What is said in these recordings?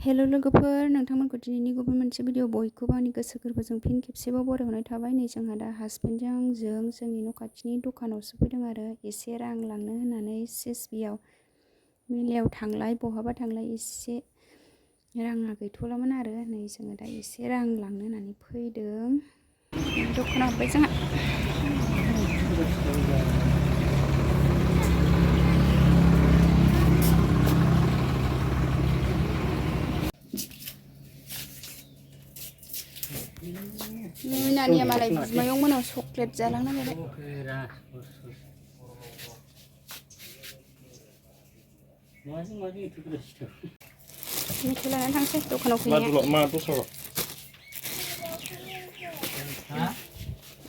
हेल' लोगोफोर, नोंथांमोनखौ दिनैनि गुबुन मोनसे भिडिअ बयखौबो आंनि गोसो गोरबोजों फिन खेबसेबाव बरायहरनाय थाबाय। नै जोंहा दा हासबेन्डजों आंजों जोंनि न' खाथिनि दखानावसो फैदों आरो एसे रां लांनो होननानै सिएसबिआव मेलायाव थांलाय बहाबा थांलाय एसे राङा गैथ'लामोन आरो नै जोङो दा एसे रां लांनो होननानै फैदों। दखानाव हाबबाय जोंहा। नानिया मालाय बिमायं मोनाव चक्लेट जालांनो नागिरबाय। मेथाइ लानानै थांसै दखानाव फैनाया।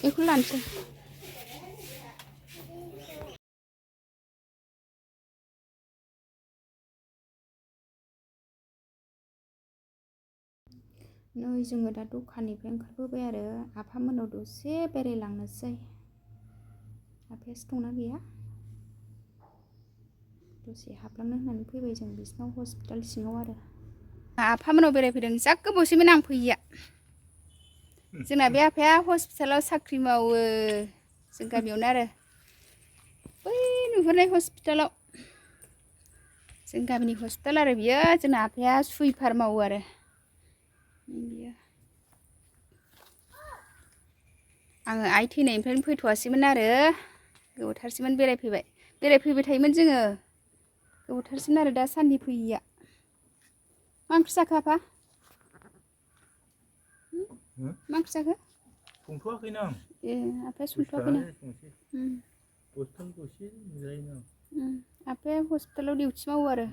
बेखौ लानोसै। नै जोङो दा दखाननिफ्राय ओंखारबोबाय आरो आफामोनाव दसे बेरायलांनोसै। आफायासो दंना गैया दसे हाबलांनो होननानै फैबाय जों बिसिनाव हस्पिटाल सिङाव आरो आफामोनाव बेरायफैदों। जा गोबावसैमोन आं फैयिया। जोंना बे आफाया हस्पिटालाव साख्रि मावो जों गामियावनो आरो बै नुहुरनाय हस्पिटालाव। जों गामिनि हस्पिटाल आरो बियो। जोंना आफाया सुइपार मावो आरो बियो। आङो आइ थैनायनिफ्रायनो फैथ'वासैमोन आरो गोबावथारसैमोन बेरायफैबाय थायोमोन जोङो। गोबावथारसैमोन आरो दासान्दि फैयिया। मा ओंख्रि जाखो आफा? मा ओंख्रि जाखो? संथ'वाखैनो आं। ए आफाया संथ'वाखैनो। आफाया हस्पिटालाव डिउटि मावो आरो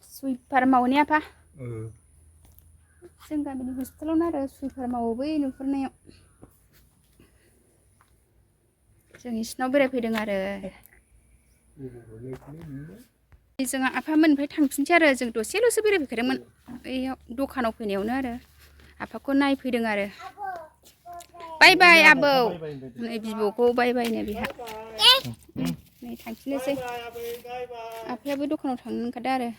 सुइपार मावो ने आफा? जों गामिनि हस्पिटालावनो आरो सुइपार मावो बै नुहुरनायाव। जों इसिनाव बेरायफैदों आरो जोंहा आफामोननिफ्राय थांफिनसै आरो जों दसेल'सो बेरायफैखादोंमोन बैयाव दखानाव फैनायावनो आरो आफाखौ नायफैदों आरो। बाय बाय आबौ। नै बिबौखौ बाय बायनो बेहा। नै थांफिननोसै। आफायाबो दखानाव थांनो ओंखारदों आरो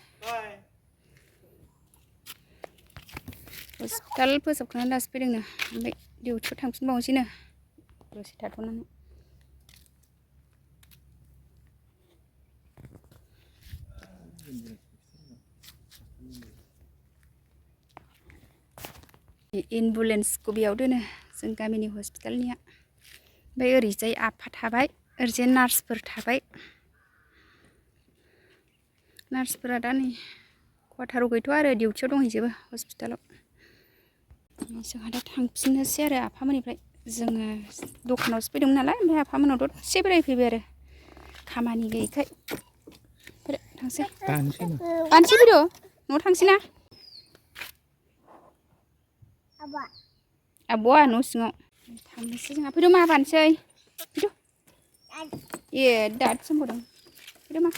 हस्पिटाल फोसाबखांनानै दासो फैदोंनो ओमफ्राय डिउटियाव थांफिनबावनोसैनो दसे थाथ'नानै। एम्बुलेन्सखौ बेयाव दोनो जों गामिनि हस्पिटालनिया। ओमफ्राय ओरैजाय आफा थाबाय, ओरैजाय नार्सफोर थाबाय। नार्सफोरा दा नै कवाटाराव गैथ'आ आरो डिउटियाव दंहैजोबो हस्पिटालाव। जोंहा दा थांफिननोसै आरो आफामोननिफ्राय। जोङो दखानावसो फैदोंमोन नालाय ओमफ्राय आफामोनाव दसे बेरायफैबाय आरो खामानि गैयैखाय। थांसै बानोसै फैद' न'आव थांसै ना आब'आ न' सिङाव थांनोसै जोंहा। फैद' मा बानोसै फैद'। ए दासो होनबावदों फैद' मा।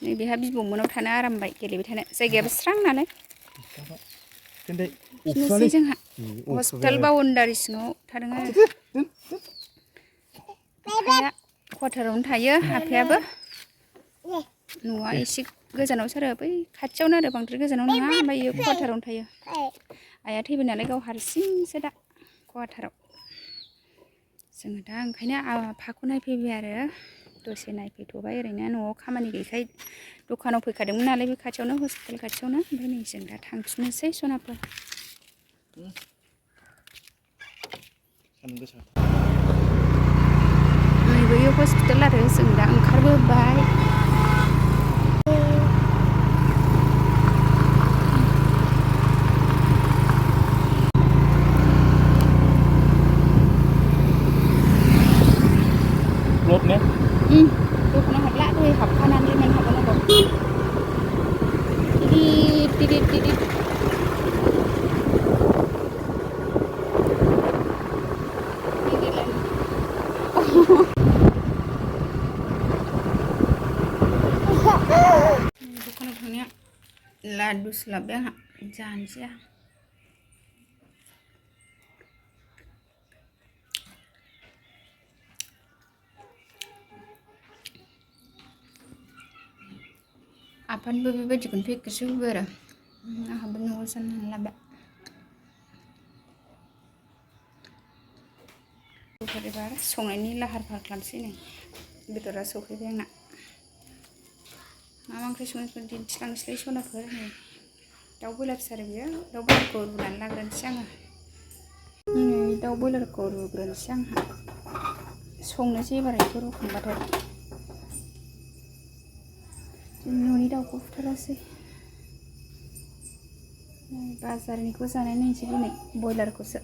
नै बेहा बिबौमोनाव थानो आरामबाय गेलेबाय थानो जायगायाबो स्रां नालाय। फिनोसै जोंहा हस्पिटाल बाउन्डारि सिङाव थादों आरो आफाया कवाटारावनो थायो। आफायाबो न'आ एसे गोजानावसो आरो बै खाथियावनो आरो बांद्राय गोजानाव नङा। ओमफ्राय इयो कवाटारावनो थायो। आइया थैबाय नालाय गाव हारसिंसो दा कवाटाराव। जोङो दा ओंखायनो आफाखौ नायफैबाय आरो दसे नायफैथ'बाय ओरैनो न'आव खामानि गैयैखाय। दखानाव फैखादोंमोन नालाय बे खाथियावनो हस्पिटाल खाथियावनो। ओमफ्राय नै जों दा थांफिननोसै सनापुर। नै बैयो हस्पिटाल आरो जों दा ओंखारबोबाय। दखानाव हाबला दहाय हाबखानानै मानो हाबबावनांगौ। टिडिट दखानाव थांनाया लादुसो लाबोबाय आंहा जानोसै आं। आफानोबो बेबायदिखौनो पेकेटसो होबाय आरो आंहाबो न'आव जानो लाबाय एबार संनायनि लाहार फाहार खालामसै नै बेदरा सौफैबाय आंना मा ओंख्रि संनायखौ दिन्थिलांनोसै सनाफोर नै दाउ बयलार आरो बियो दाउ बयलारखौ रुनानै लाग्रोनोसै आङो नै दाउ बयलारखौ रुग्रोनोसै आंहा संनोसै एबार बेखौ रुखांबाथाय न'नि दाउखौ बुथारासै बाजारनिखौ जानाय नायनोसै दिनै बयलारखौसो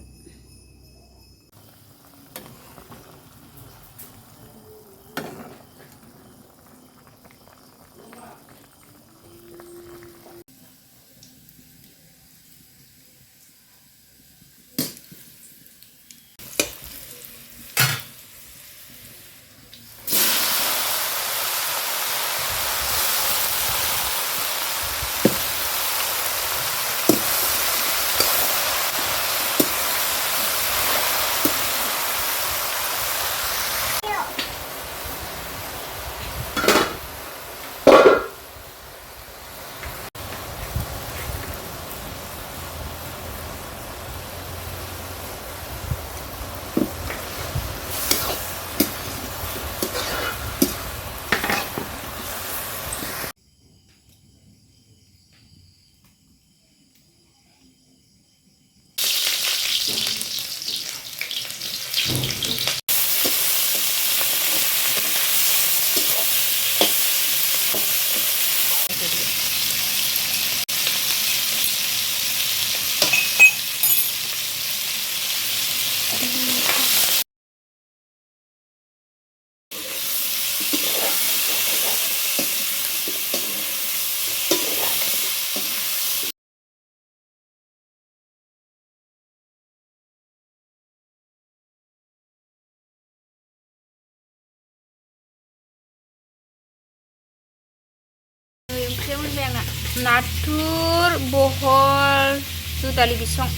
ओंख्रिया मोनबाय आंना नाथुर बहल दुदालि बिसं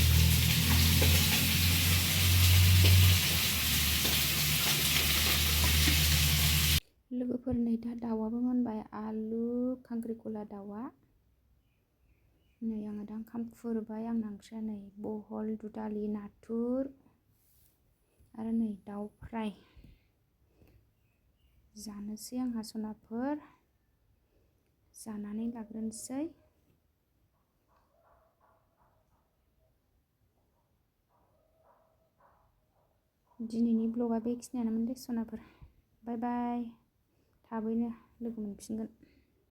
लोगोफोर नै दा दाउआबो मोनबाय आलु खांख्रिखला दाउआ नै आङो दा ओंखाम खुरबाय आंना ओंख्रिया नै बहल दुदालि नाथुर आरो नै दाउ फ्राय जानोसै आंहा सनाफोर जानानै लाग्रोनोसै दिनैनि ब्लगा बेखिनियानोमोन दे सनाफोर बाय बाय थाबैनो लोगो मोनफिनगोन।